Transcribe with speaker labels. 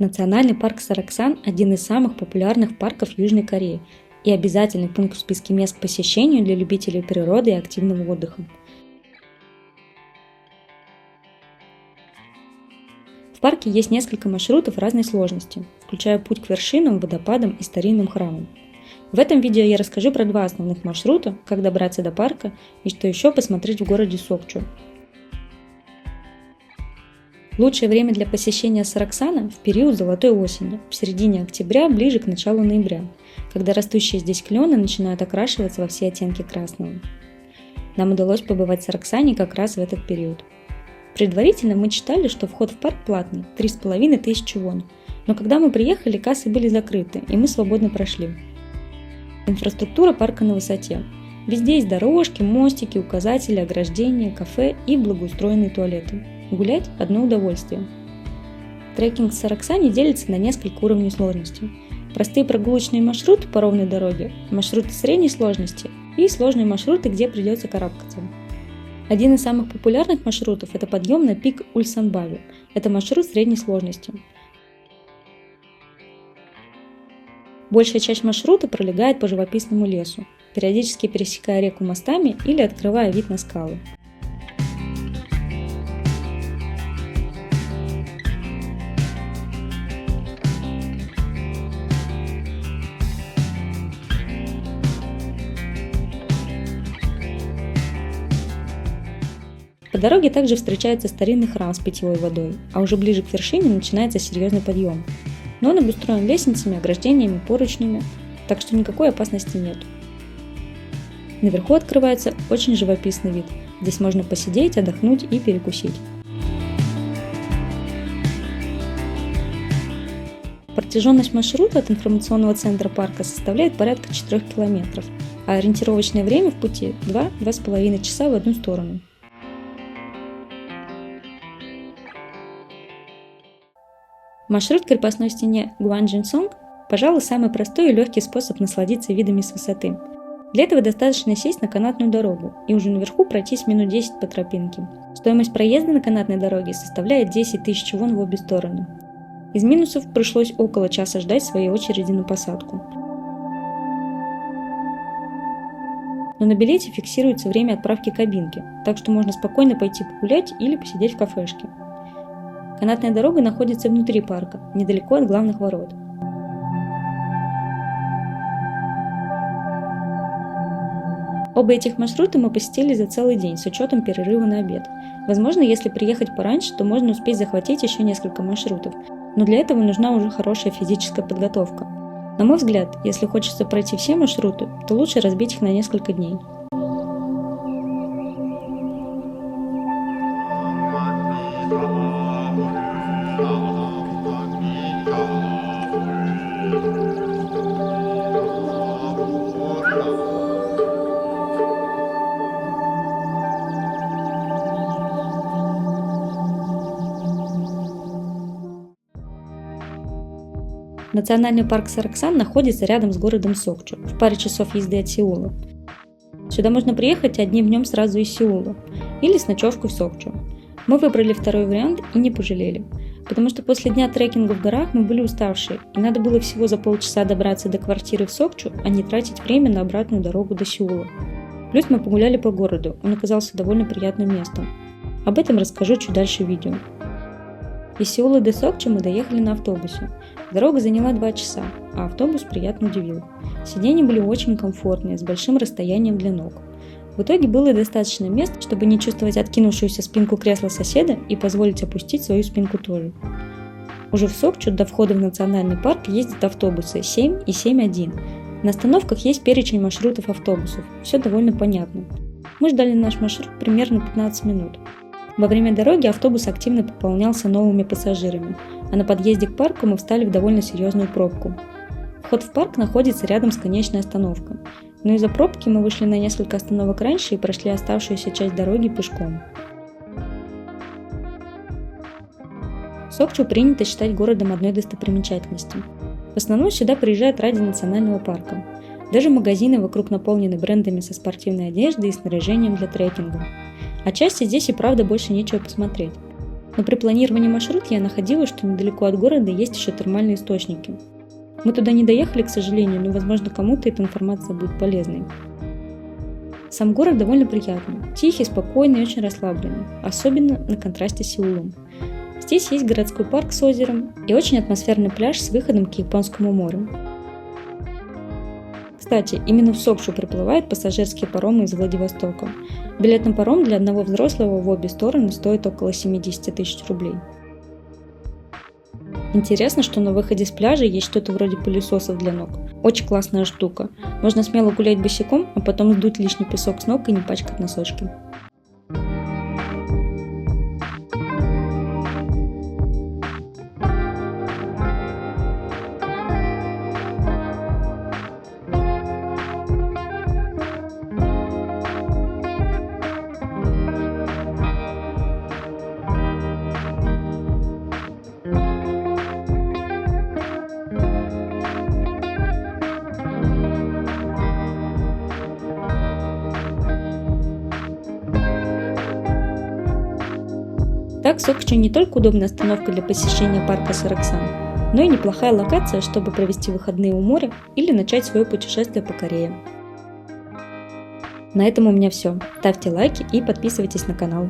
Speaker 1: Национальный парк Сараксан – один из самых популярных парков Южной Кореи и обязательный пункт в списке мест к посещению для любителей природы и активного отдыха. В парке есть несколько маршрутов разной сложности, включая путь к вершинам, водопадам и старинным храмам. В этом видео я расскажу про два основных маршрута, как добраться до парка и что еще посмотреть в городе Сокчу. Лучшее время для посещения Сараксана в период золотой осени, в середине октября, ближе к началу ноября, когда растущие здесь клены начинают окрашиваться во все оттенки красного. Нам удалось побывать в Сараксане как раз в этот период. Предварительно мы читали, что вход в парк платный – 3500 вон, но когда мы приехали, кассы были закрыты, и мы свободно прошли. Инфраструктура парка на высоте. Везде есть дорожки, мостики, указатели, ограждения, кафе и благоустроенные туалеты. Гулять – одно удовольствие. Трекинг в Сараксане делится на несколько уровней сложности. Простые прогулочные маршруты по ровной дороге, маршруты средней сложности и сложные маршруты, где придется карабкаться. Один из самых популярных маршрутов – это подъем на пик Ульсанбави. Это маршрут средней сложности. Большая часть маршрута пролегает по живописному лесу, периодически пересекая реку мостами или открывая вид на скалы. По дороге также встречается старинный храм с питьевой водой, а уже ближе к вершине начинается серьезный подъем. Но он обустроен лестницами, ограждениями, поручнями, так что никакой опасности нет. Наверху открывается очень живописный вид. Здесь можно посидеть, отдохнуть и перекусить. Протяженность маршрута от информационного центра парка составляет порядка 4 километров, а ориентировочное время в пути 2–2,5 часа в одну сторону. Маршрут к крепостной стене Гванджинсонг, пожалуй, самый простой и легкий способ насладиться видами с высоты. Для этого достаточно сесть на канатную дорогу и уже наверху пройтись минут 10 по тропинке. Стоимость проезда на канатной дороге составляет 10 000 вон в обе стороны. Из минусов пришлось около часа ждать своей очереди на посадку. Но на билете фиксируется время отправки кабинки, так что можно спокойно пойти погулять или посидеть в кафешке. Канатная дорога находится внутри парка, недалеко от главных ворот. Оба этих маршрута мы посетили за целый день с учетом перерыва на обед. Возможно, если приехать пораньше, то можно успеть захватить еще несколько маршрутов, но для этого нужна уже хорошая физическая подготовка. На мой взгляд, если хочется пройти все маршруты, то лучше разбить их на несколько дней. Национальный парк Сараксан находится рядом с городом Сокчу, в паре часов езды от Сеула. Сюда можно приехать одним днем сразу из Сеула, или с ночевкой в Сокчу. Мы выбрали второй вариант и не пожалели, потому что после дня трекинга в горах мы были уставшие, и надо было всего за полчаса добраться до квартиры в Сокчу, а не тратить время на обратную дорогу до Сеула. Плюс мы погуляли по городу, он оказался довольно приятным местом. Об этом расскажу чуть дальше в видео. Из Сеула до Сокчу мы доехали на автобусе. Дорога заняла 2 часа, а автобус приятно удивил. Сиденья были очень комфортные, с большим расстоянием для ног. В итоге было достаточно места, чтобы не чувствовать откинувшуюся спинку кресла соседа и позволить опустить свою спинку тоже. Уже в Сокчу до входа в национальный парк ездят автобусы 7 и 7.1. На остановках есть перечень маршрутов автобусов, все довольно понятно. Мы ждали наш маршрут примерно 15 минут. Во время дороги автобус активно пополнялся новыми пассажирами, а на подъезде к парку мы встали в довольно серьезную пробку. Вход в парк находится рядом с конечной остановкой, но из-за пробки мы вышли на несколько остановок раньше и прошли оставшуюся часть дороги пешком. Сокчу принято считать городом одной достопримечательности. В основном сюда приезжают ради национального парка. Даже магазины вокруг наполнены брендами со спортивной одеждой и снаряжением для трекинга. Отчасти здесь и правда больше нечего посмотреть. Но при планировании маршрута я находила, что недалеко от города есть еще термальные источники. Мы туда не доехали, к сожалению, но, возможно, кому-то эта информация будет полезной. Сам город довольно приятный, тихий, спокойный и очень расслабленный, особенно на контрасте с Сеулом. Здесь есть городской парк с озером и очень атмосферный пляж с выходом к Японскому морю. Кстати, именно в Сокчу приплывают пассажирские паромы из Владивостока. Билет на паром для одного взрослого в обе стороны стоит около 70 тысяч рублей. Интересно, что на выходе с пляжа есть что-то вроде пылесосов для ног. Очень классная штука. Можно смело гулять босиком, а потом сдуть лишний песок с ног и не пачкать носочки. Так, Сокчу не только удобная остановка для посещения парка Сороксан, но и неплохая локация, чтобы провести выходные у моря или начать свое путешествие по Корее. На этом у меня все. Ставьте лайки и подписывайтесь на канал.